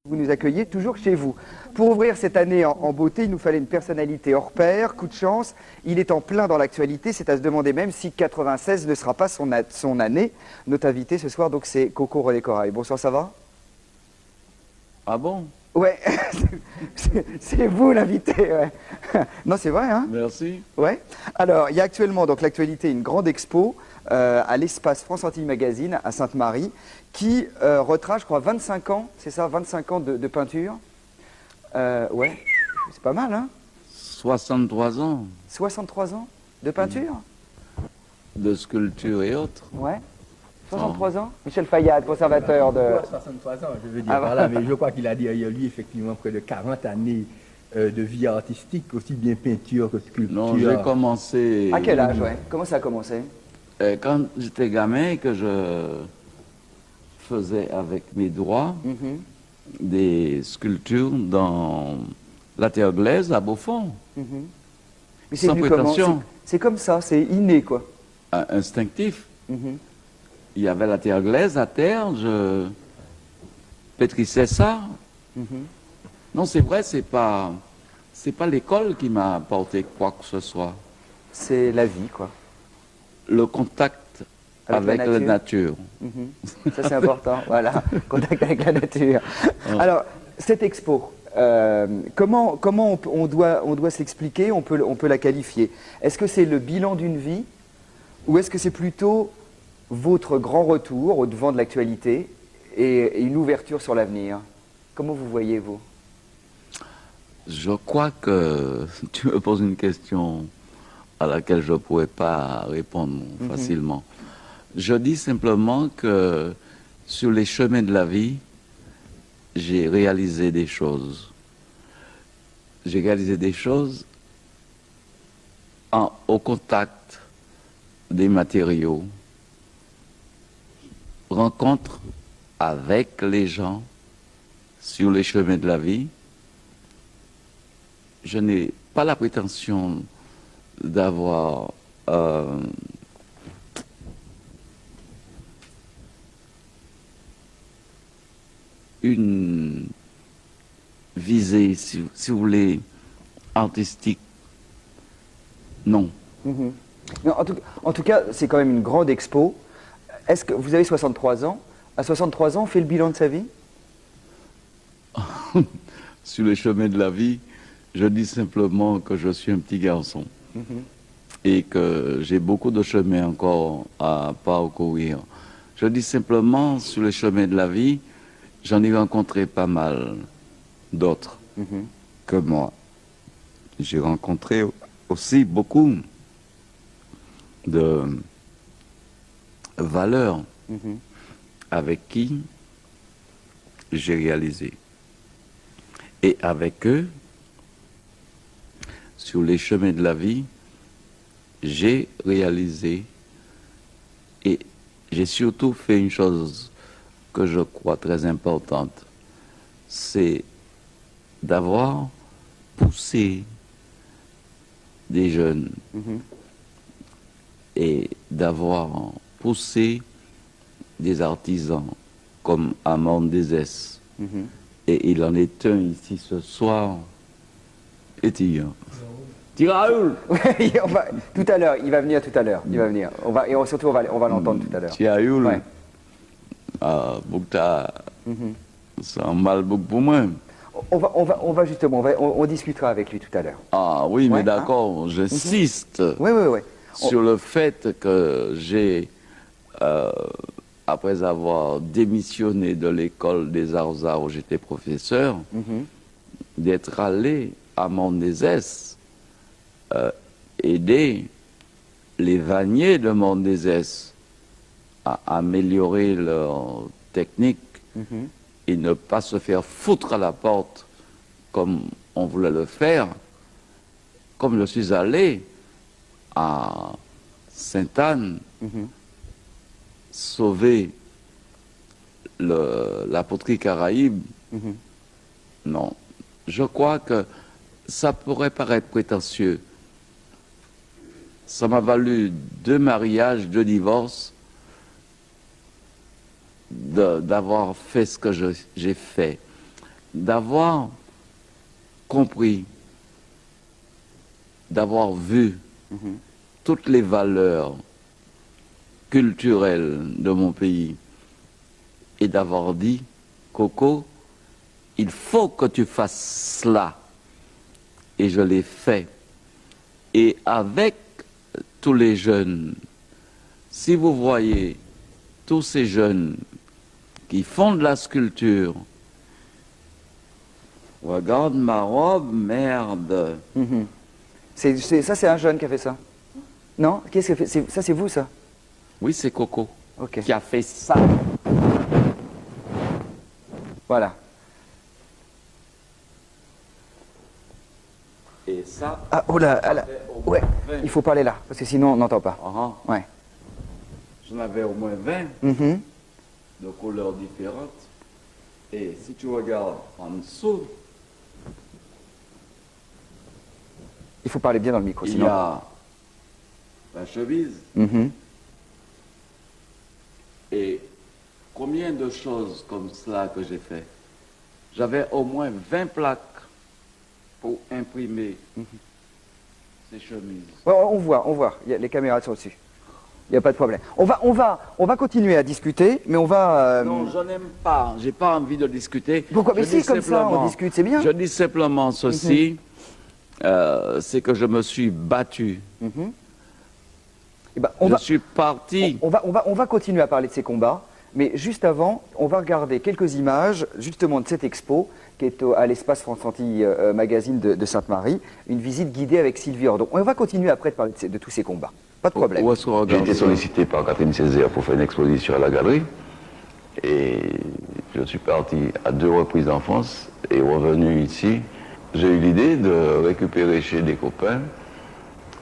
Vous nous accueillez toujours chez vous. Pour ouvrir cette année en beauté, il nous fallait une personnalité hors pair, coup de chance. Il est en plein dans l'actualité, c'est à se demander même si 96 ne sera pas son année. Notre invité ce soir, donc, c'est Coco Relais Corail. Bonsoir, ça va? Ah bon? Ouais, c'est vous l'invité, ouais. Non, c'est vrai, hein? Merci. Ouais. Alors, il y a actuellement, donc, l'actualité, une grande expo à l'espace France Antilles Magazine à Sainte-Marie qui retrace, je crois, 25 ans, c'est ça, 25 ans de peinture. Ouais, c'est pas mal, hein? 63 ans 63 ans de peinture? de sculpture et autres. Ouais. 63 ans? Michel Fayad, conservateur de... 63 ans, je veux dire Ah, par là, mais je crois qu'il a derrière lui effectivement près de 40 années de vie artistique, aussi bien peinture que sculpture. Non, j'ai commencé... À quel âge, ouais? Comment ça a commencé? Quand j'étais gamin, que je faisais avec mes doigts Mhm, des sculptures dans la terre glaise à Beaufort. mhm. Mais c'est Sans venu comment? prétention. C'est comme ça, c'est inné, quoi. Instinctif. Mhm. Il y avait la terre glaise à terre, je pétrissais ça. Mhm. Non, c'est vrai, c'est pas l'école qui m'a apporté quoi que ce soit. C'est la vie, quoi. Le contact Avec avec la la nature. nature. Mhm. Ça, c'est important, voilà. Contact avec la nature. Alors, cette expo, comment on doit s'expliquer, on peut la qualifier? Est-ce que c'est le bilan d'une vie ou est-ce que c'est plutôt votre grand retour au devant de l'actualité et une ouverture sur l'avenir? Comment vous voyez, vous? Je crois que tu me poses une question à laquelle je ne pourrais pas répondre facilement. Je dis simplement que sur les chemins de la vie, j'ai réalisé des choses. J'ai réalisé des choses au contact des matériaux, rencontre avec les gens sur les chemins de la vie. Je n'ai pas la prétention d'avoir une visée, si vous voulez, artistique. Non. Mhm. Non, en tout cas, c'est quand même une grande expo. Est-ce que vous avez 63 ans? À 63 ans, on fait le bilan de sa vie? Sur les chemins de la vie, je dis simplement que je suis un petit garçon et que j'ai beaucoup de chemins encore à parcourir. Je dis simplement, sur les chemins de la vie, j'en ai rencontré pas mal d'autres que moi. J'ai rencontré aussi beaucoup de valeurs avec qui j'ai réalisé. Et avec eux, sur les chemins de la vie, j'ai réalisé et j'ai surtout fait une chose que je crois très importante, c'est d'avoir poussé des jeunes et d'avoir poussé des artisans comme Amand Désès. Et il en est un ici ce soir. Et Raoul. Oui, tout à l'heure, il va venir tout à l'heure. Il va venir. Surtout, on va l'entendre tout à l'heure. Raoul. Ouais. Ah, Boukta. C'est un mal beaucoup pour moi. On va justement, on discutera avec lui tout à l'heure. Ah oui, Ouais, mais d'accord, j'insiste Oui, oui, oui. sur le fait que j'ai, après avoir démissionné de l'école des arts où j'étais professeur, d'être allé à Mont-des-Esses, aider les vanniers de Mont-des-Esses à améliorer leur technique et ne pas se faire foutre à la porte comme on voulait le faire, comme je suis allé à Sainte-Anne sauver la poterie Caraïbe. Non, je crois que ça pourrait paraître prétentieux. Ça m'a valu 2 mariages, 2 divorces, d'avoir fait ce que j'ai fait. d'avoir compris, d'avoir vu toutes les valeurs culturelles de mon pays et d'avoir dit, Coco, il faut que tu fasses cela. Et je l'ai fait. Et avec tous les jeunes, si vous voyez tous ces jeunes qui font de la sculpture, regarde ma robe, merde. Ça, c'est un jeune qui a fait ça. Non? Qu'est-ce que fait? Ça, c'est vous, ça? Oui, c'est Coco Ok. qui a fait ça. Voilà. Et ça, Ah, oh là, ah là. Ouais, il faut parler là, parce que sinon, on n'entend pas. Ouais. J'en avais au moins 20 Mhm. de couleurs différentes. Et si tu regardes en dessous, Il faut parler bien dans le micro, il y sinon. a la chemise. Mhm. Et combien de choses comme cela que j'ai fait? J'avais au moins 20 plaques pour imprimer ces chemises. Ouais, on voit. Les caméras sont dessus. Il n'y a pas de problème. On va continuer à discuter, mais on va... Non, je n'aime pas. J'ai pas envie de discuter. Pourquoi? Mais Je si, dis comme ça, on simplement- discute, c'est bien. Je dis simplement ceci, c'est que je me suis battu. Eh ben, Je suis parti. on va continuer à parler de ces combats, mais juste avant, on va regarder quelques images justement de cette expo qui est à l'espace France Antilles Magazine de Sainte-Marie, une visite guidée avec Sylvie Ordon. On va continuer après de parler de tous ces combats. Pas de problème. Où est-ce qu'on J'ai regarde été ça? sollicité par Catherine Césaire pour faire une exposition à la galerie. Et je suis parti à 2 reprises en France et revenu ici. J'ai eu l'idée de récupérer chez des copains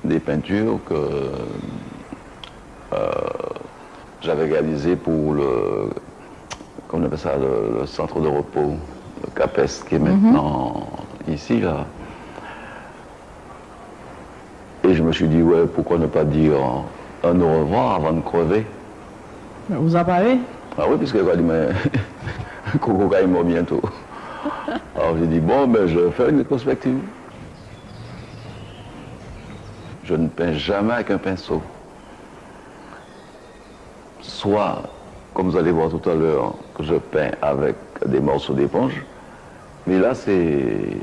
des peintures que j'avais réalisées pour le, comment on appelle ça, le centre de repos, le CAPES, qui est maintenant ici, là. Et je me suis dit, ouais, pourquoi ne pas dire un au revoir avant de crever? Vous en parlez? Ah oui, puisque elle dit, mais Coco est mort bientôt. Alors j'ai dit, bon, ben je vais faire une rétrospective. Je ne peins jamais avec un pinceau. Soit, comme vous allez voir tout à l'heure, que je peins avec des morceaux d'éponge, mais là c'est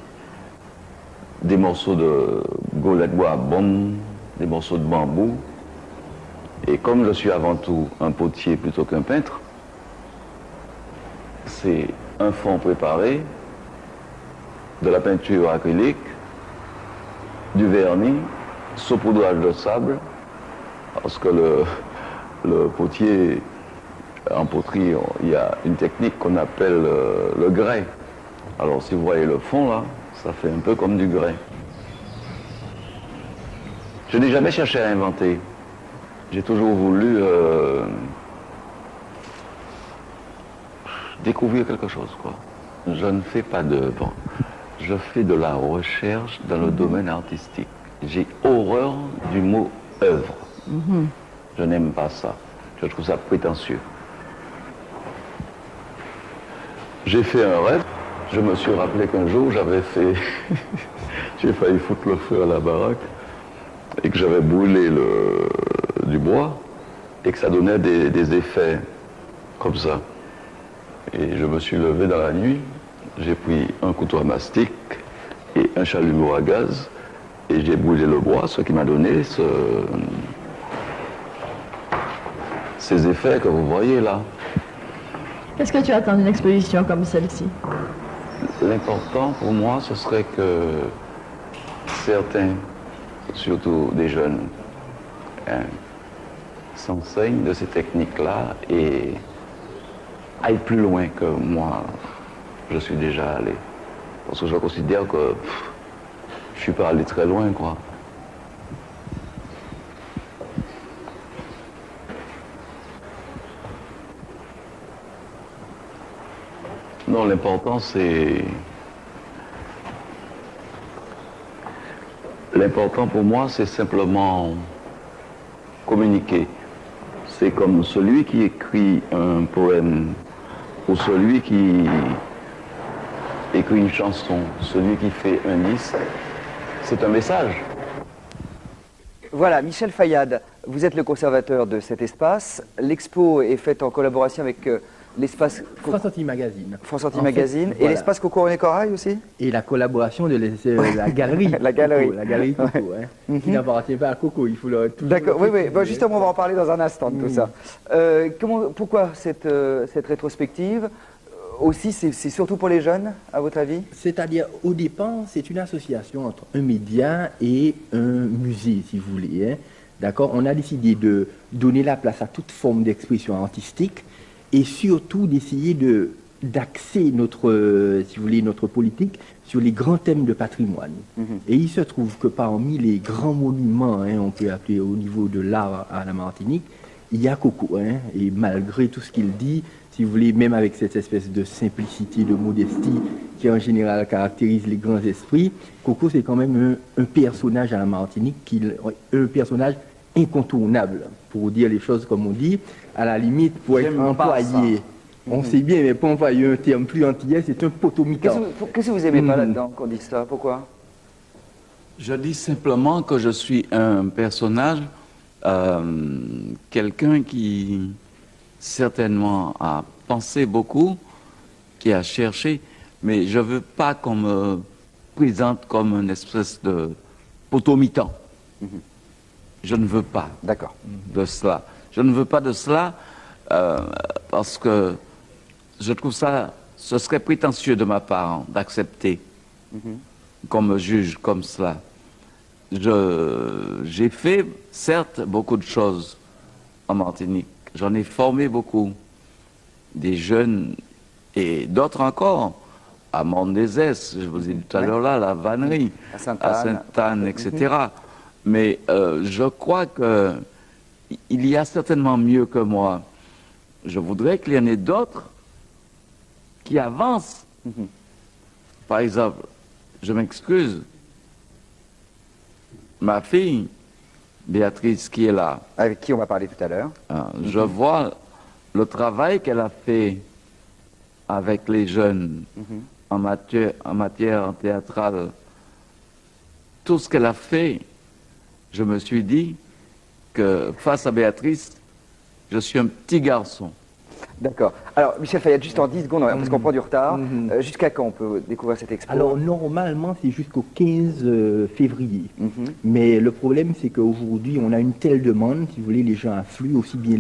des morceaux de goélette bois à bombe, des morceaux de bambou. Et comme je suis avant tout un potier plutôt qu'un peintre, c'est un fond préparé, de la peinture acrylique, du vernis, saupoudrage de sable, parce que le potier, en poterie, il y a une technique qu'on appelle le grès. Alors si vous voyez le fond là, ça fait un peu comme du grès. Je n'ai jamais cherché à inventer. J'ai toujours voulu découvrir quelque chose, quoi. Je ne fais pas d'œuvre. Je fais de la recherche dans le domaine artistique. J'ai horreur du mot œuvre. Je n'aime pas ça. Je trouve ça prétentieux. J'ai fait un rêve. Je me suis rappelé qu'un jour, j'avais fait... j'ai failli foutre le feu à la baraque et que j'avais brûlé du bois et que ça donnait des effets comme ça. Et je me suis levé dans la nuit, j'ai pris un couteau à mastic et un chalumeau à gaz et j'ai brûlé le bois, ce qui m'a donné ces effets que vous voyez là. Qu'est-ce que tu attends d'une exposition comme celle-ci? L'important pour moi, ce serait que certains, surtout des jeunes, s'enseignent de ces techniques-là et aillent plus loin que moi, je suis déjà allé. Parce que je considère que je suis pas allé très loin, quoi. Non, l'important c'est... L'important pour moi, c'est simplement communiquer. C'est comme celui qui écrit un poème ou celui qui et qu'une chanson, celui qui fait un disque, c'est un message. Voilà, Michel Fayad, vous êtes le conservateur de cet espace. L'expo est faite en collaboration avec l'espace France Anti Magazine. France Anti En Magazine fait, et voilà. l'espace Coco René Corail aussi. Et la collaboration de la galerie. La galerie. Coco, la galerie Coco, hein, qui n'appartient pas à Coco, il faut le toujours D'accord, oui, oui. préciser, Bon, hein. justement, on va en parler dans un instant de tout ça. Pourquoi cette rétrospective aussi, c'est surtout pour les jeunes, à votre avis? C'est-à-dire, au départ, c'est une association entre un média et un musée, si vous voulez. Hein. D'accord? On a décidé de donner la place à toute forme d'expression artistique et surtout d'essayer d'axer notre, si vous voulez, notre politique sur les grands thèmes de patrimoine. Et il se trouve que parmi les grands monuments, hein, on peut appeler au niveau de l'art à la Martinique, il y a Coco. Hein, et malgré tout ce qu'il dit, si vous voulez, même avec cette espèce de simplicité, de modestie qui en général caractérise les grands esprits, Coco c'est quand même un personnage à la Martinique, un personnage incontournable, pour dire les choses comme on dit, à la limite pour être employé. On sait bien, mais pour employer un terme plus antillais, c'est un potomitan. Qu'est-ce que vous aimez pas là-dedans qu'on dise ça? Pourquoi? Je dis simplement que je suis un personnage, quelqu'un qui certainement a pensé beaucoup, qui a cherché, mais je ne veux pas qu'on me présente comme une espèce de potomitan. Je ne veux pas de cela. Je ne veux pas de cela parce que je trouve ça, ce serait prétentieux de ma part d'accepter qu'on me juge comme cela. J'ai fait, certes, beaucoup de choses en Martinique. J'en ai formé beaucoup. Des jeunes et d'autres encore. À Mont-des-Esses, je vous ai dit tout à l'heure là, la vannerie, à Sainte-Anne, etc. Mais je crois qu'il y a certainement mieux que moi. Je voudrais qu'il y en ait d'autres qui avancent. Par exemple, je m'excuse, ma fille, Béatrice, qui est là. Avec qui on va parler tout à l'heure. Je vois le travail qu'elle a fait avec les jeunes en matière théâtrale. Tout ce qu'elle a fait, je me suis dit que face à Béatrice, je suis un petit garçon. D'accord. Alors, Michel Fayad, juste en 10 secondes, parce qu'on prend du retard. Jusqu'à quand on peut découvrir cette expo? Alors, normalement, c'est jusqu'au 15 février. Mais le problème, c'est qu'aujourd'hui, on a une telle demande, si vous voulez, les gens affluent, aussi bien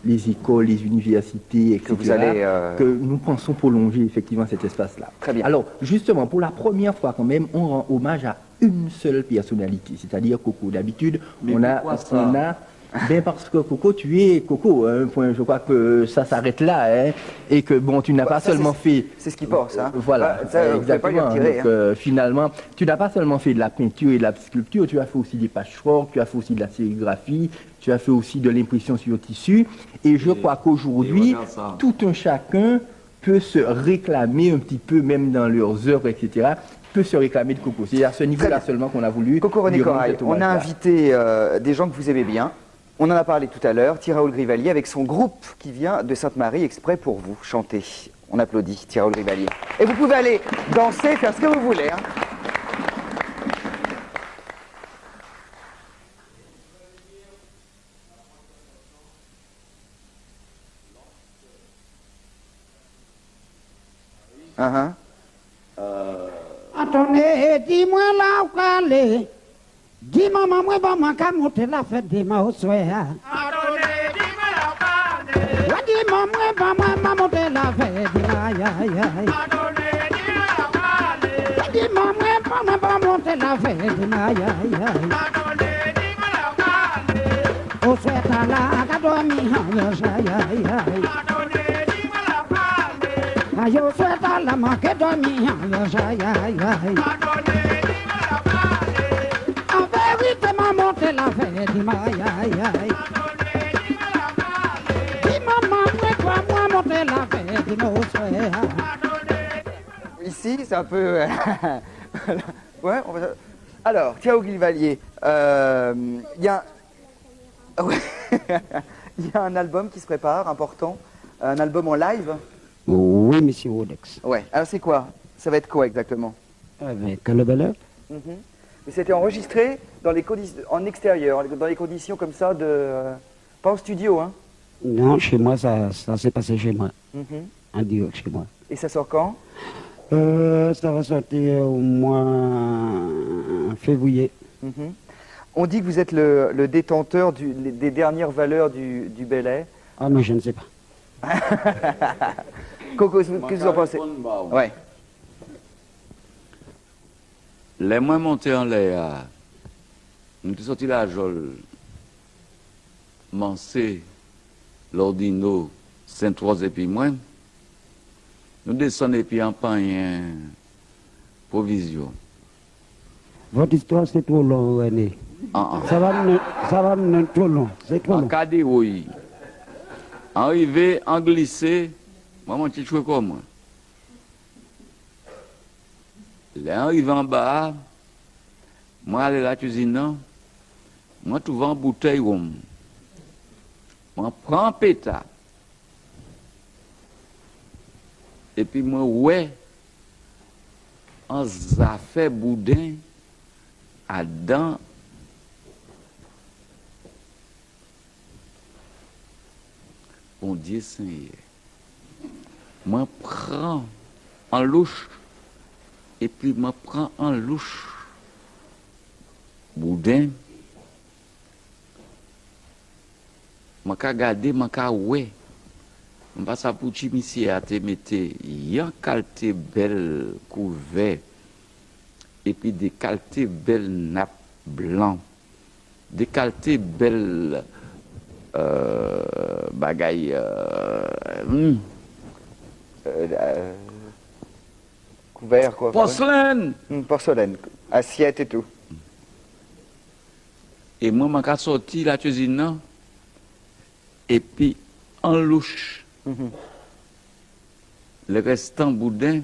les écoles, les universités, etc., que vous allez, que nous pensons prolonger effectivement cet espace-là. Très bien. Alors, justement, pour la première fois quand même, on rend hommage à une seule personnalité, c'est-à-dire Coco. D'habitude, on a... Ben parce que Coco, tu es Coco, hein, je crois que ça s'arrête là, hein, et que bon, tu n'as pas seulement fait... C'est ce qu'il pense, hein. Voilà, ça, exactement. Pas lui retirer, Donc, finalement, tu n'as pas seulement fait de la peinture et de la sculpture, tu as fait aussi des patchwork, tu as fait aussi de la sérigraphie, tu as fait aussi de l'impression sur tissu, et je crois qu'aujourd'hui, tout un chacun peut se réclamer un petit peu, même dans leurs œuvres, etc., peut se réclamer de Coco. C'est à ce niveau-là seulement qu'on a voulu... Coco René Corail, on a invité des gens que vous aimez bien. On en a parlé tout à l'heure, Thiraoul Grivalier avec son groupe qui vient de Sainte-Marie exprès pour vous chanter. On applaudit Thiraoul Grivalier. Et vous pouvez aller danser, faire ce que vous voulez. Hein. Attendez, dis-moi là où aller. Dis-moi, moi, va m'en monter la fête de ma soya. Attendez, dis-moi là où aller. Dis-moi, moi, va monter la fête de ma ya. Attendez, dis-moi là où aller. Dis-moi, moi, va monter la fête de ma ya. Attendez, dis-moi là où aller. Au souhait à la gadomi, ya. Attendez, dis-moi là où aller. Au souhait à la manque dormi, ya. Attendez, dis-moi là où aller. En vérité, m'a monté la fête de ma ya. Attendez, dis-moi là où aller. Dis-moi, moi, monter la fête de ma soya. Ici, c'est un peu... ouais, Alors, Thiraoul Grivalier, il y a... Ouais. Il y a un album qui se prépare, important, un album en live. Oui, monsieur Odex. Ouais, alors c'est quoi? Ça va être quoi exactement? Avec le bonheur. Mhm. Mais c'était enregistré dans les en extérieur, dans les conditions comme ça pas en studio, hein? Non, chez moi, ça s'est passé chez moi. Mhm. En duo chez moi. Et ça sort quand? Ça va sortir au mois février. Mhm. On dit que vous êtes le détenteur des dernières valeurs du Belay. Ah, mais je ne sais pas. Coco, qu'est-ce que vous en pensez? Ouais. Les moins montés en l'air, nous sommes sortis la Jol, Mansé, Lordino, Saint-Trois et puis moi. Nous descendons et puis en pain, provision. Votre histoire, c'est trop long, René. Ça va me trop long. C'est trop En long. cas de oui. Arrivé, en glissé, moi, mon petit chouette comme moi. Là, arrivé en bas, moi, aller à la cuisine, moi, trouve en bouteille rhum. Moi, prends un pétard. Et puis, moi, ouais, en zafé boudin, à dents. Bon Dieu Seigneur. Moi, prends en louche. Et puis, moi, prends en louche. Boudin. Moi, qu'à garder, moi, qu'à ouais. On va ça pour monsieur à te mettre yon qualité belle couvert et puis des qualités belles nappes blanc, des qualités belles bagaille Couvert, quoi. porcelaine. Porcelaine, assiette et tout. Et moi, je suis sorti la cuisine non? Et puis en louche. Le restant boudin,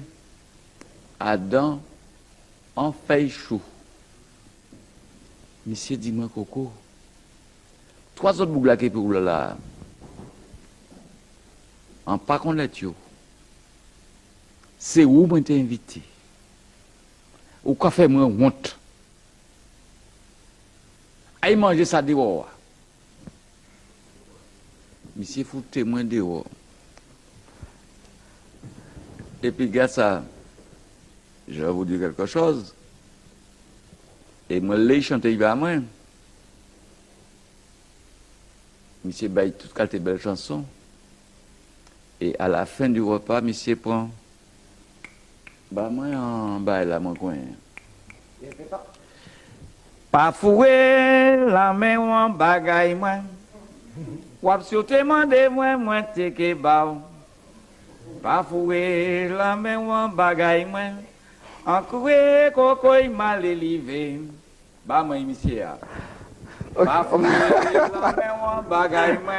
Adam, en feuille chou. Monsieur dit-moi, Coco, 3 autres bougla qui pour là, en pas qu'on est yo. C'est où moi t'ai invité? Ou quoi fait moi honte? Aïe manger ça dehors. Monsieur foutez moi dehors. Et puis, gars, ça, je vais vous dire quelque chose. Et moi, les chanter à moi. Monsieur baille toute qualité de belles chansons. Et à la fin du repas, monsieur prend. Bah, moi, en bas, là, mon coin. Pas foué, la main ou en bagaille, moi. Wap sauté, mandé, moi, t'es que bao. Pas foué, la main ou en bagaille, moi. En coué, coco, il m'a l'élevé. Bah, moi, monsieur. Pas foué, la main ou en bagaille, moi.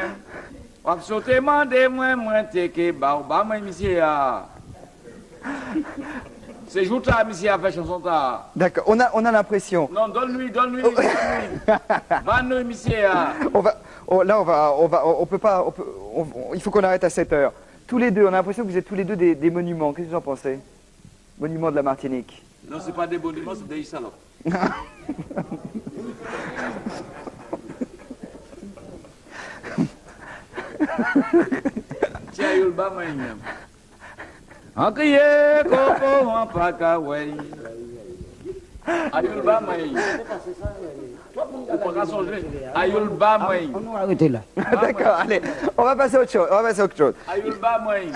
Wap sauté, mandé, moi, t'es que bao. Bah, moi, monsieur. C'est jour là, monsieur, a fait chanson là. D'accord, on a l'impression. Non, donne-lui. Va-nous, monsieur. On peut pas, il faut qu'on arrête à 7 heures. Tous les deux, on a l'impression que vous êtes tous les deux des monuments. Qu'est-ce que vous en pensez? Monuments de la Martinique. Non, c'est pas des monuments, c'est des salopes. Tiens, il va m'aimer. En crié, coco, en pacaway. Aïul ba m'aimer. Ou pas songer. Aïul ba m'aimer. On va arrêter là. D'accord, allez, on va passer à autre chose. Aïul ba m'aimer.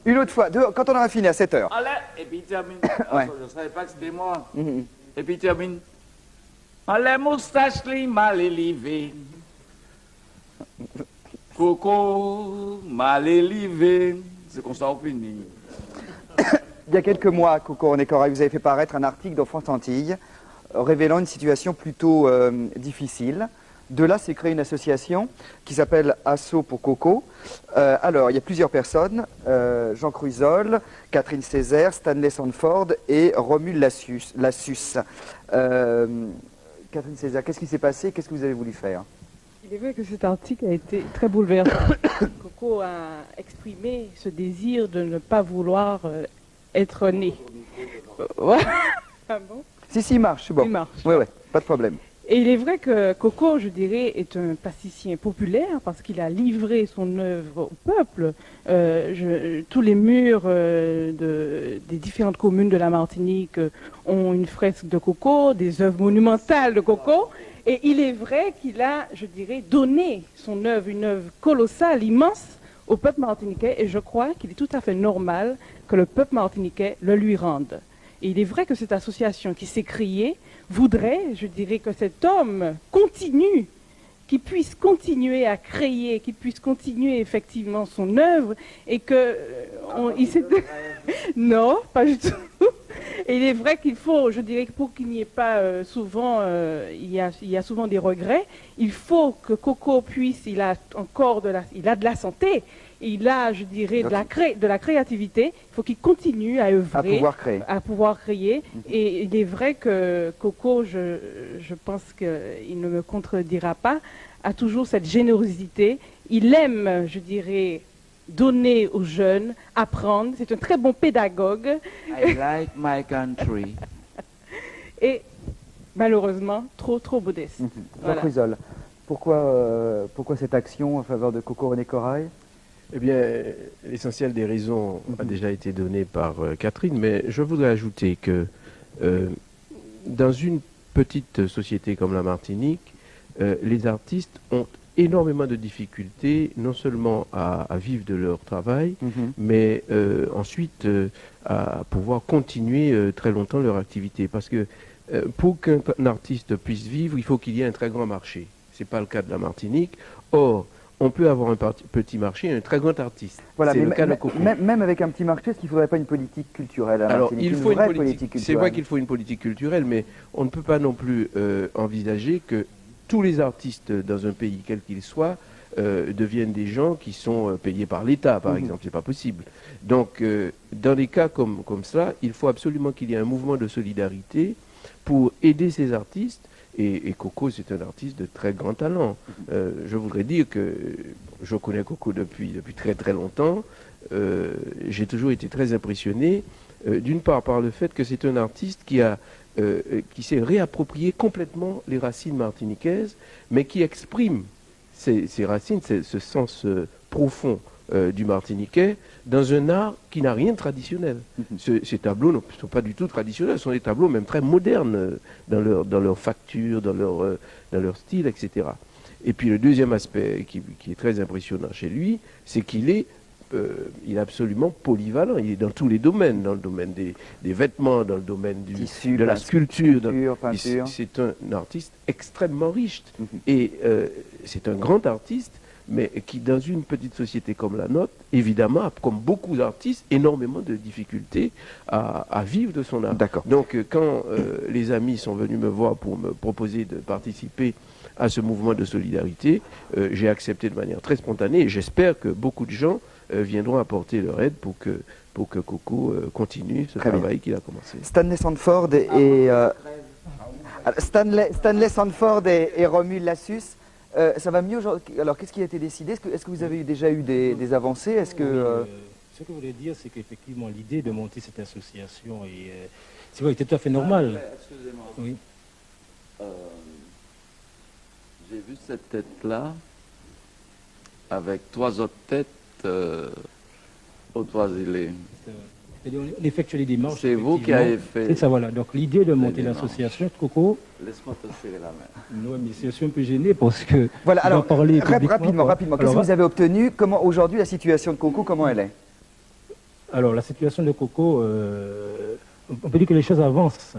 Une autre fois, quand on aura fini à 7 heures. Allez, et puis il termine. Ouais. Je ne savais pas que c'était moi. Et puis il termine. Les moustaches li mal élevées. Coco mal élevé. C'est comme ça on finit. Il y a quelques mois, Coco René-Corail, vous avez fait paraître un article dans France Antilles révélant une situation plutôt difficile. De là, s'est créée une association qui s'appelle Asso pour Coco. Alors, il y a plusieurs personnes, Jean Cruisol, Catherine Césaire, Stanley Sandford et Romule Lassus. Catherine Césaire, qu'est-ce qui s'est passé? Qu'est-ce que vous avez voulu faire? Il est vrai que cet article a été très bouleversant. Coco a exprimé ce désir de ne pas vouloir être né. Ouais. Ah bon? Si, il marche, c'est bon. Il marche. Oui, pas de problème. Et il est vrai que Coco, je dirais, est un plasticien populaire parce qu'il a livré son œuvre au peuple. Tous les murs des différentes communes de la Martinique ont une fresque de Coco, des œuvres monumentales de Coco. Et il est vrai qu'il a, je dirais, donné son œuvre, une œuvre colossale, immense, au peuple martiniquais. Et je crois qu'il est tout à fait normal que le peuple martiniquais le lui rende. Et il est vrai que cette association qui s'est créée voudrait, je dirais, que cet homme continue, qu'il puisse continuer à créer, qu'il puisse continuer effectivement son œuvre et que... Non, pas du tout. Et il est vrai qu'il faut, je dirais, que pour qu'il n'y ait pas souvent, il y a souvent des regrets, il faut que Coco puisse, il a de la santé, il a, je dirais, de la créativité, il faut qu'il continue à œuvrer, à pouvoir créer. Et il est vrai que Coco, je pense qu'il ne me contredira pas, a toujours cette générosité. Il aime, je dirais, donner aux jeunes, apprendre. C'est un très bon pédagogue. I like my country. Et malheureusement, trop modeste. Jean Voilà. Chrysol, pourquoi cette action en faveur de Coco René Corail? Eh bien, l'essentiel des raisons a déjà été donné par Catherine, mais je voudrais ajouter que dans une petite société comme la Martinique, les artistes ont énormément de difficultés, non seulement à vivre de leur travail, mais ensuite à pouvoir continuer très longtemps leur activité. Parce que pour qu'un artiste puisse vivre, il faut qu'il y ait un très grand marché. Ce n'est pas le cas de la Martinique. Or, on peut avoir un petit marché et un très grand artiste. Voilà, c'est mais le cas de Coco. même avec un petit marché, est-ce qu'il ne faudrait pas une politique culturelle à Alors, Martinique, il faut une vraie politique. C'est vrai qu'il faut une politique culturelle, mais on ne peut pas non plus envisager que tous les artistes dans un pays, quel qu'il soit, deviennent des gens qui sont payés par l'État, par exemple. C'est pas possible. Donc, dans des cas comme ça, il faut absolument qu'il y ait un mouvement de solidarité pour aider ces artistes. Et Coco, c'est un artiste de très grand talent. Je voudrais dire que je connais Coco depuis très très longtemps. J'ai toujours été très impressionné, d'une part par le fait que c'est un artiste qui s'est réapproprié complètement les racines martiniquaises, mais qui exprime ces racines, ce sens profond du martiniquais, dans un art qui n'a rien de traditionnel. Ces tableaux ne sont pas du tout traditionnels, ce sont des tableaux même très modernes dans leur facture, dans leur style, etc. Et puis le deuxième aspect qui est très impressionnant chez lui, c'est qu'il est absolument polyvalent. Il est dans tous les domaines, dans le domaine des vêtements, dans le domaine de la sculpture, peinture. C'est un artiste extrêmement riche. Et c'est un grand artiste, mais qui, dans une petite société comme la nôtre, évidemment, a, comme beaucoup d'artistes, énormément de difficultés à vivre de son art. Donc, quand les amis sont venus me voir pour me proposer de participer à ce mouvement de solidarité, j'ai accepté de manière très spontanée et j'espère que beaucoup de gens viendront apporter leur aide pour que Coco continue ce travail qu'il a commencé. Stanley Sandford Stanley Sandford et Romuald Lassus, ça va mieux aujourd'hui. Alors, qu'est-ce qui a été décidé? Est-ce que vous avez déjà eu des avancées? Est-ce que ce que je voulais dire, c'est qu'effectivement, l'idée de monter cette association c'est vrai, tout à fait normal. Excusez-moi. Oui. J'ai vu cette tête-là avec 3 autres têtes aux 3 îlets. On effectue les démarches. C'est vous qui avez fait. C'est ça, voilà. Donc l'idée de monter l'association Coco. Laisse-moi te serrer la main. Non, mais je suis un peu gêné parce que. Voilà, alors, parler rapidement. Qu'est-ce que vous avez obtenu? Comment aujourd'hui la situation de Coco, comment elle est? Alors la situation de Coco, on peut dire que les choses avancent,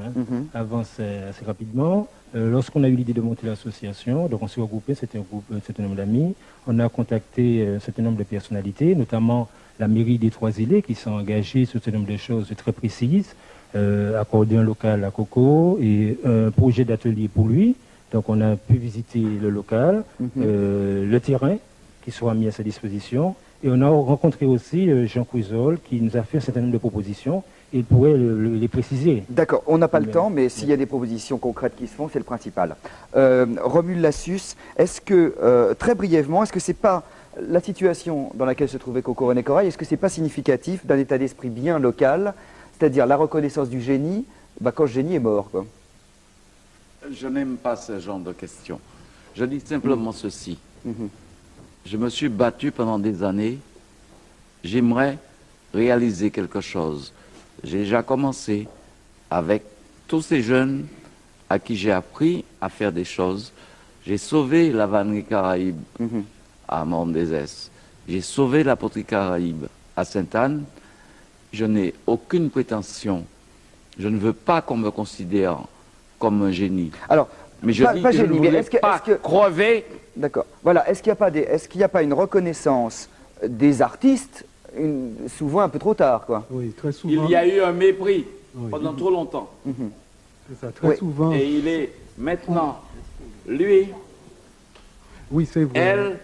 avancent assez rapidement. Lorsqu'on a eu l'idée de monter l'association, donc on s'est regroupé, c'était un certain nombre d'amis. On a contacté un certain nombre de personnalités, notamment la mairie des Trois-Îlets qui sont engagées sur un certain nombre de choses très précises, accorder un local à Coco et un projet d'atelier pour lui. Donc on a pu visiter le local, le terrain qui sera mis à sa disposition. Et on a rencontré aussi Jean Chrysol qui nous a fait un certain nombre de propositions. Il pourrait les préciser. D'accord, on n'a pas le temps, mais s'il y a des propositions concrètes qui se font, c'est le principal. Romuald Lassus, est-ce que, très brièvement, est-ce que c'est pas la situation dans laquelle se trouvait Coco René Corail, est-ce que c'est pas significatif d'un état d'esprit bien local, C'est-à-dire la reconnaissance du génie quand le génie est mort, quoi. Je n'aime pas ce genre de questions. Je dis simplement ceci. Je me suis battu pendant des années. J'aimerais réaliser quelque chose. J'ai déjà commencé avec tous ces jeunes à qui j'ai appris à faire des choses. J'ai sauvé la vannerie Caraïbe à Mont-des-Esses. J'ai sauvé la poterie Caraïbe à Sainte-Anne. Je n'ai aucune prétention. Je ne veux pas qu'on me considère comme un génie. Alors, mais je dis pas que je génie, ne mais voulais pas crever. D'accord. Voilà. Est-ce qu'il n'y a pas une reconnaissance des artistes souvent un peu trop tard, quoi? Oui, très souvent. Il y a eu un mépris pendant trop longtemps. C'est ça, très souvent. Et il est maintenant lui, c'est vrai. elle,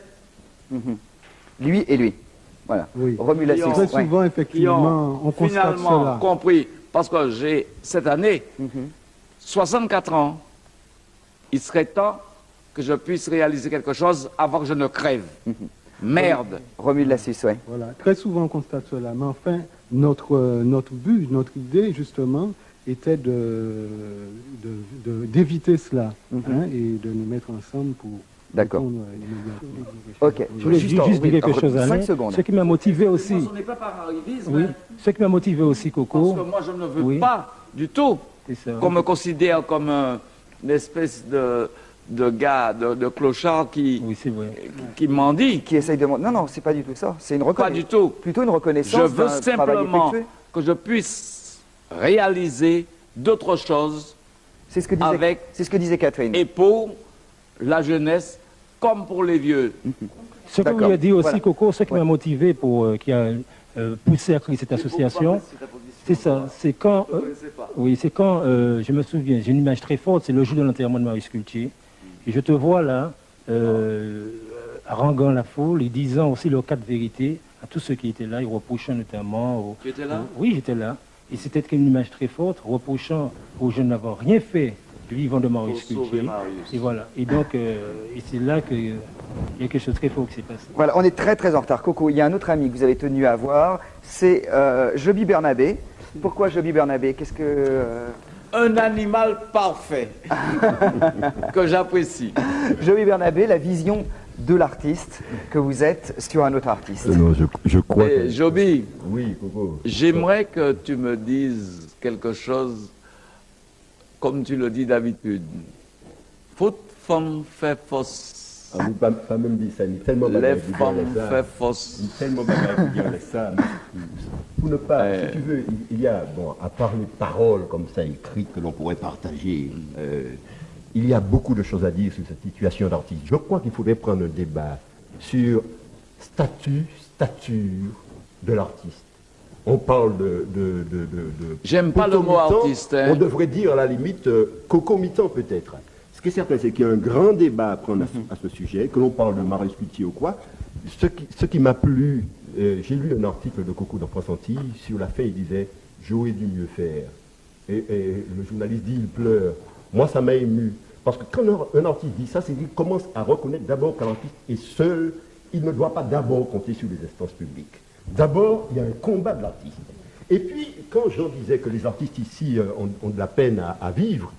lui et lui. Voilà. Oui. Remulation. Très souvent, effectivement, on constate finalement cela. compris, parce que j'ai cette année 64 ans, il serait temps que je puisse réaliser quelque chose avant que je ne crève. Merde. Remue la Suisse, oui. Voilà, très souvent on constate cela. Mais enfin, notre but, notre idée, justement, était d'éviter cela et de nous mettre ensemble pour... D'accord. Ok. Je voulais juste dire quelque chose, Alain. 5 secondes. Ce qui m'a motivé aussi... Ce n'est pas par arrivisme. Oui. Ce qui m'a motivé aussi, Coco... Parce que moi, je ne veux pas du tout qu'on me considère comme une espèce de gars, de clochard qui mendie. Qui essaye de... Non, non, c'est pas du tout ça. C'est une reconnaissance. Pas du tout. Plutôt une reconnaissance. Je veux d'un travail simplement effectué. que je puisse réaliser d'autres choses C'est ce que disait Catherine. Et pour la jeunesse comme pour les vieux. Ce que vous lui avez dit aussi, Coco, ce qui m'a motivé qui a poussé à créer cette association, c'est ça. C'est quand, je me souviens, j'ai une image très forte, c'est le jour de l'enterrement de Marius Cultier. Et je te vois là, haranguant la foule et disant aussi leurs 4 vérités à tous ceux qui étaient là, et reprochant notamment... Tu étais là? Oui, j'étais là. Et c'était une image très forte, reprochant aux jeunes n'avoir rien fait du vivant de Marius Cultier. Et voilà. Et donc, c'est là qu'il y a quelque chose de très fort qui s'est passé. Voilà, on est très très en retard. Coco, il y a un autre ami que vous avez tenu à voir, c'est Joby Bernabé. Pourquoi Joby Bernabé? Qu'est-ce que... Un animal parfait que j'apprécie. Joby Bernabé, la vision de l'artiste que vous êtes sur un autre artiste. Non, je crois que... Joby, oui, Coco. J'aimerais que tu me dises quelque chose comme tu le dis d'habitude. Faute femme fait fausse. Ah, vous pas même dit ça, ni tellement les femmes fait fausse. Ni tellement bagarre qui dit ça. Pour ne pas, si tu veux, il y a, bon, à part les paroles comme ça écrites que l'on pourrait partager, il y a beaucoup de choses à dire sur cette situation d'artiste. Je crois qu'il faudrait prendre un débat sur stature de l'artiste. On parle de j'aime pas le mot artiste. Hein. On devrait dire à la limite concomitant peut-être. Ce qui est certain, c'est qu'il y a un grand débat à prendre à ce sujet, que l'on parle de Marius Cultier ou quoi. Ce qui m'a plu, j'ai lu un article de Coco dans France Antilles sur la fin, il disait « J'aurais dû mieux faire ». Et le journaliste dit « Il pleure ». Moi, ça m'a ému. Parce que quand un artiste dit ça, c'est qu'il commence à reconnaître d'abord qu'un artiste est seul. Il ne doit pas d'abord compter sur les instances publiques. D'abord, il y a un combat de l'artiste. Et puis, quand Jean disait que les artistes ici ont de la peine à vivre,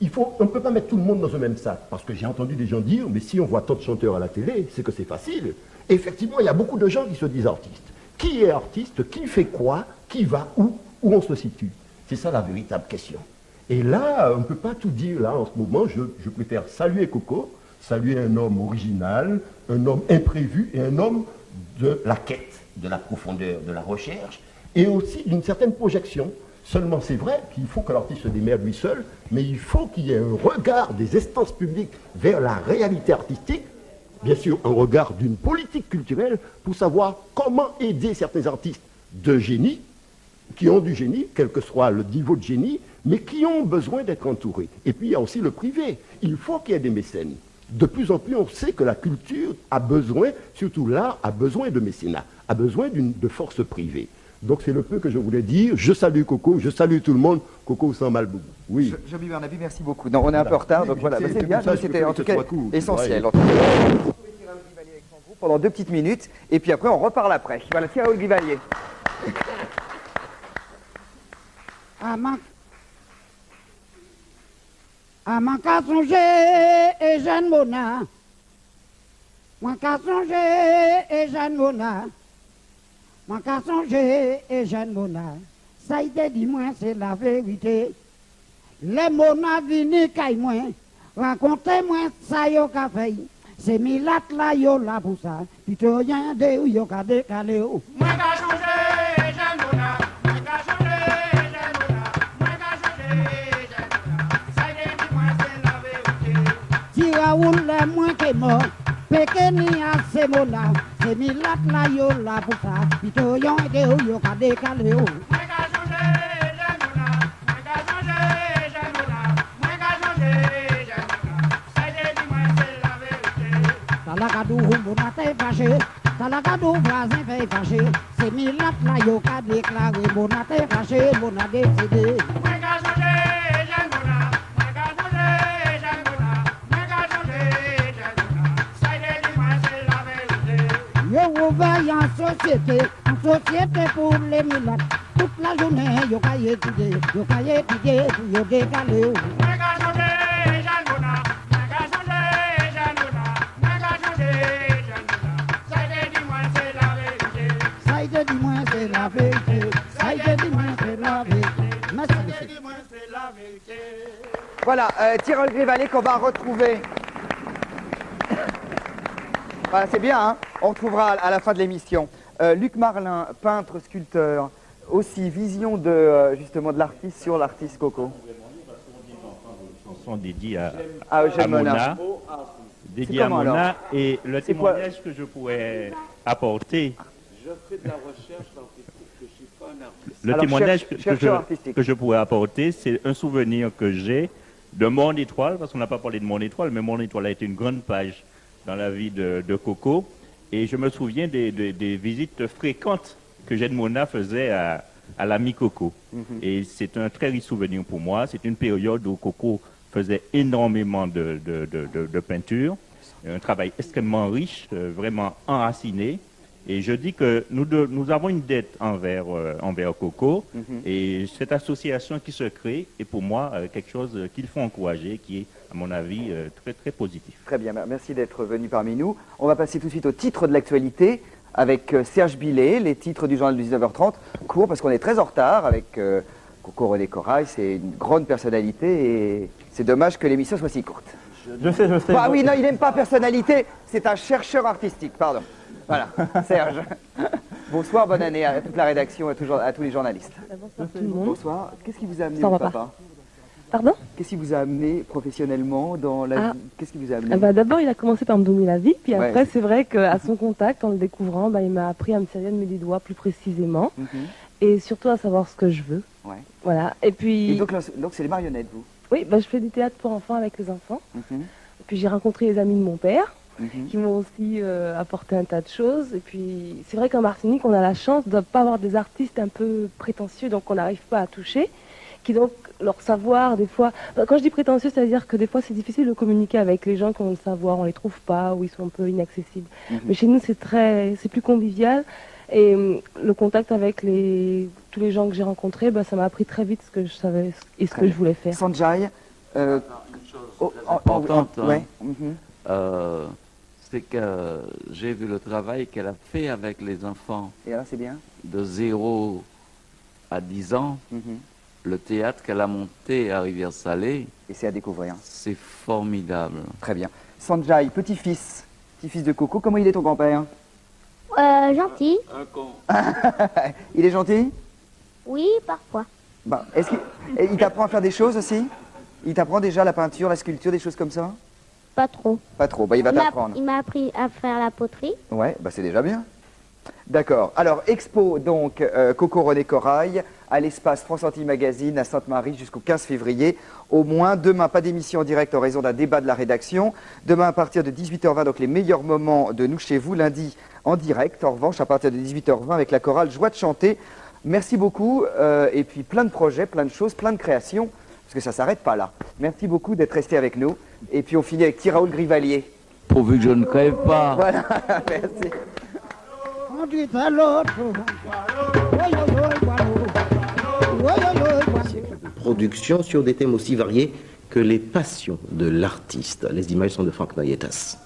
on ne peut pas mettre tout le monde dans un même sac. Parce que j'ai entendu des gens dire, mais si on voit tant de chanteurs à la télé, c'est que c'est facile. Et effectivement, il y a beaucoup de gens qui se disent artistes. Qui est artiste? Qui fait quoi? Qui va où? Où on se situe? C'est ça la véritable question. Et là, on ne peut pas tout dire là en ce moment. Je préfère saluer Coco, saluer un homme original, un homme imprévu et un homme de la quête, de la profondeur, de la recherche et aussi d'une certaine projection. Seulement, c'est vrai qu'il faut que l'artiste se démerde lui seul, mais il faut qu'il y ait un regard des instances publiques vers la réalité artistique, bien sûr un regard d'une politique culturelle pour savoir comment aider certains artistes de génie, qui ont du génie, quel que soit le niveau de génie, mais qui ont besoin d'être entourés. Et puis il y a aussi le privé. Il faut qu'il y ait des mécènes. De plus en plus, on sait que la culture a besoin, surtout l'art, a besoin de mécénat, a besoin de force privée. Donc c'est le peu que je voulais dire. Je salue Coco, je salue tout le monde. Coco sans mal. Oui. Joby Bernabé, merci beaucoup. Non, on est un peu en retard, donc voilà. C'est bien, c'était en tout cas essentiel. Ouais. En tout cas. Vous pouvez tirer un Guy Vallier avec son groupe pendant 2 petites minutes, et puis après on reparle après. Voilà, tiens, Guy Vallier. À mon cas songer et Jeanne Mona. Mon cas songer et Jeanne Mona. Mon cas songer et Jeanne Mona. Ça y est, dis-moi, c'est la vérité. Les Mona vini caille moi. Racontez-moi ça yo ka fait. C'est milat la yo la pour ça. Plutôt rien de ou yo ka décalé. Moi ka changer, Jeanne Mona. Moi ka changer, Jeanne Mona. Moi ka changer, Jeanne Mona. Ça y est, dis-moi, c'est la vérité. Si Raoul est moins que mort. Pékeni à ces mots-là, c'est milat la yo la pour ça. Plutôt yon de ou yo ka décalé. Moi ka changer, Jeanne Mona. Moi ka changer, Jeanne Mona. Moi ka changer, Jeanne Mona. Ça y est, dis-moi, c'est la vérité. Talakadou mouna te fâché, talakadou voisin fait fâché. C'est milat la yo ka déclaré, mouna te fâché, mouna décidé. Moi ka changer, Jeanne Mona. Moi ka changer, Jeanne Mona. Moi ka changer, Jeanne Mona. Ça y est, dis-moi, c'est la vérité. Yo ouvert en société pour les milat. Toute la journée yo ka étudier pour yo décalé. Moi ka changer, Jeanne Mona. Moi ka changer, Jeanne Mona. Moi ka changer, Jeanne Mona. Ça y est, dis-moi, c'est la vérité. Ça y est, dis-moi, c'est la vérité. Ça y est, dis-moi, c'est la vérité. Merci, monsieur. Dis-moi, c'est la vérité. Voilà, Tyrol Grivalet qu'on va retrouver. Voilà, c'est bien, hein, on retrouvera à la fin de l'émission. Luc Marlin, peintre, sculpteur, aussi vision de justement de l'artiste sur l'artiste Coco. Chanson dédiée à Eugène Mona. Dédiée à comment, Mona. alors Et le C'est quoi témoignage que je pourrais apporter, Je fais de la recherche artistique, je ne suis pas un artiste. le Alors, témoignage chercheur artistique. que je pourrais apporter, c'est un souvenir que j'ai de Mon Étoile, parce qu'on n'a pas parlé de Mon Étoile, mais Mon Étoile a été une grande page dans la vie de Coco. Et je me souviens des visites fréquentes que Jeanne Mona faisait à l'ami Coco. Et c'est un très riche souvenir pour moi. C'est une période où Coco faisait énormément de peinture, un travail extrêmement riche, vraiment enraciné. Et je dis que nous avons une dette envers Coco. Et cette association qui se crée est pour moi quelque chose qu'il faut encourager, qui est, à mon avis, très très positif. Très bien, merci d'être venu parmi nous. On va passer tout de suite au titre de l'actualité avec Serge Billet, les titres du journal de 19h30, court parce qu'on est très en retard avec Coco René Corail, c'est une grande personnalité et c'est dommage que l'émission soit si courte. Je sais. Ah oui, non, il n'aime pas personnalité, c'est un chercheur artistique, pardon. Voilà, Serge. Bonsoir, bonne année à toute la rédaction et à tous les journalistes. Bonsoir tout le monde. Bonsoir, qu'est-ce qui vous a amené Ça au va papa pas. Pardon? Qu'est-ce qui vous a amené professionnellement dans la vie? Qu'est-ce qui vous a amené? D'abord, il a commencé par me donner la vie, puis Ouais. après, c'est vrai qu'à son contact, en le découvrant, il m'a appris à me servir de mes doigts plus précisément, et surtout à savoir ce que je veux. Ouais. Voilà. Et puis. Et donc c'est les marionnettes, vous? Oui, je fais du théâtre pour enfants avec les enfants. Et puis j'ai rencontré les amis de mon père, qui m'ont aussi apporté un tas de choses. Et puis c'est vrai qu'en Martinique, on a la chance de ne pas avoir des artistes un peu prétentieux, donc on n'arrive pas à toucher, qui donc leur savoir, des fois... Quand je dis prétentieux, c'est-à-dire que des fois c'est difficile de communiquer avec les gens qui ont le savoir, on les trouve pas, ou ils sont un peu inaccessibles. Mais chez nous, c'est plus convivial. Et le contact avec tous les gens que j'ai rencontrés, ça m'a appris très vite ce que je savais et ce que je voulais faire. Sanjay, Importante, hein. ouais. C'est que j'ai vu le travail qu'elle a fait avec les enfants. Et là, c'est bien. De 0 à 10 ans, le théâtre qu'elle a monté à Rivière-Salée. Et c'est à découvrir. C'est formidable. Très bien. Sanjay, petit-fils de Coco, comment il est ton grand-père? Gentil. Un con. Il est gentil? Oui, parfois. Est-ce qu'il t'apprend à faire des choses aussi? Il t'apprend déjà la peinture, la sculpture, des choses comme ça? Pas trop. Pas trop, il va t'apprendre. Il m'a appris à faire la poterie. Ouais, c'est déjà bien. D'accord. Alors, expo, donc, Coco René Corail, à l'espace France Antilles Magazine à Sainte-Marie jusqu'au 15 février. Au moins, demain, pas d'émission en direct en raison d'un débat de la rédaction. Demain, à partir de 18h20, donc les meilleurs moments de Nous chez vous. Lundi, en direct. En revanche, à partir de 18h20, avec la chorale Joie de chanter. Merci beaucoup. Et puis, plein de projets, plein de choses, plein de créations. Parce que ça ne s'arrête pas là. Merci beaucoup d'être resté avec nous. Et puis, on finit avec Raoul Grivalier. Pourvu que je ne crève pas. Voilà, merci. Conduite à l'autre. production sur des thèmes aussi variés que les passions de l'artiste. Les images sont de Franck Noyetas.